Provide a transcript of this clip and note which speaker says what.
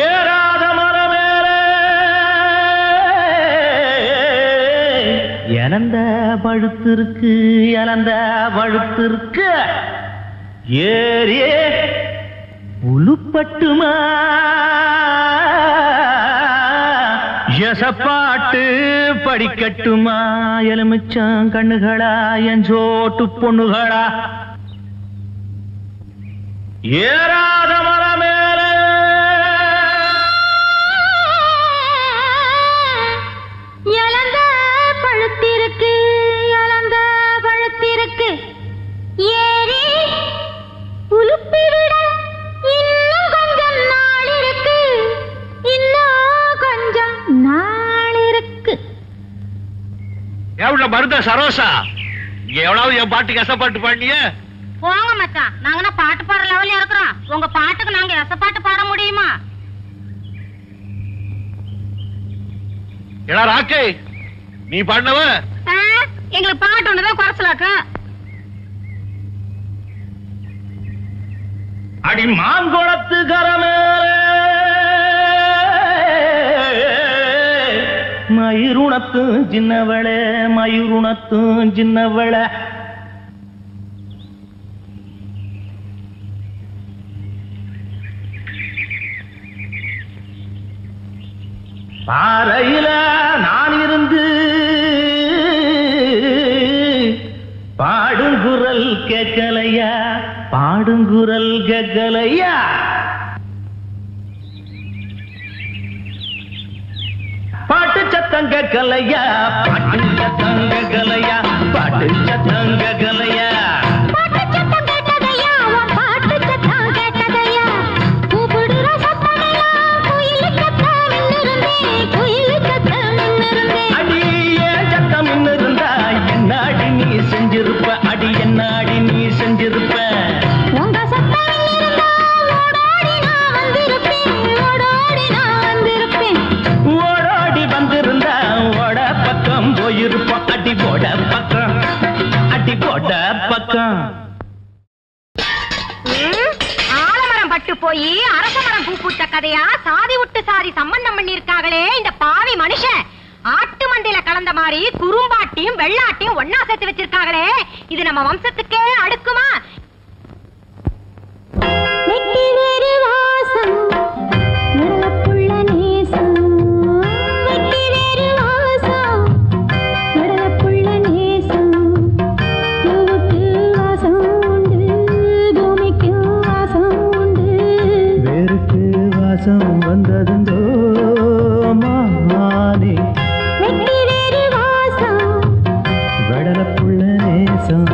Speaker 1: ஏறாத மரமேலே இழந்த பழுத்திருக்கு இழந்த பழுத்திருக்கு ஏறி உளுப்பட்டுமா எசப்பாட்டு படிக்கட்டுமா எலுமிச்சம் கண்ணுகளா என் சோட்டு பொண்ணுகளா ஏறாத மரமேலே
Speaker 2: இழந்த பழுத்திருக்கு இழந்த பழுத்திருக்கு ஏறி உலுப்பிவிட இன்னும் கொஞ்சம் நாள் இருக்கு இன்னும் கொஞ்சம் நாள் இருக்கு.
Speaker 1: எவ்வளவு மருந்த சரோசா எவ்வளவு என் பாட்டுக்கு எசப்பாட்டு பாண்டிய
Speaker 2: போங்க மச்சான், நாங்க பாட்டு பாடுற லெவல்ல இருக்கிறோம். உங்க பாட்டுக்கு நாங்க எசப்பாட்டு பாட முடியுமா?
Speaker 1: எடா ராக்கே நீ பாடினவ
Speaker 2: எங்களுக்கு பாட்டு ஒண்ணுதான் குறைச்சலாக்க.
Speaker 1: அடி மாங்குளத்து கரமேலே மயிருணத்தும் சின்னவளே மயிருணத்தும் சின்னவளே பாறையில நான் இருந்து பாடுங்குரல் கேட்கலையா பாடுங்குரல் கேட்கலையா பாட்டு சத்தம் கேட்கலையா பாட்டு சத்தம் கேட்கலையா பாட்டு சத்தம் கேட்கலையா செஞ்சிருப்ப அடி என்னாடி நீ செஞ்சிருப்ப
Speaker 2: உங்க சத்தம் ஓடோடி நான் வந்திருப்பேன்
Speaker 1: ஓடோடி வந்திருந்தா ஓட பக்கம் போயிருப்போம் அடி போட பக்கம் அடி போட பக்கம்.
Speaker 2: ஆலமரம் பட்டு போய் அரச மரம் பூ பூத்த கதையா சாதி விட்டு சாதி சம்பந்தம் பண்ணி இருக்காங்களே இந்த பாவி மனுஷன். ஆட்டு மந்தையில கலந்த மாதிரி குறும்பாட்டியும் வெள்ளாட்டியும் ஒன்னா சேர்த்து வச்சிருக்காங்களே, இது நம்ம வம்சத்துக்கே அடுக்குமா?
Speaker 1: வேருக்கு வாசம் வந்ததுண்டோ மாமானே வெடலப்புள்ள நேசம்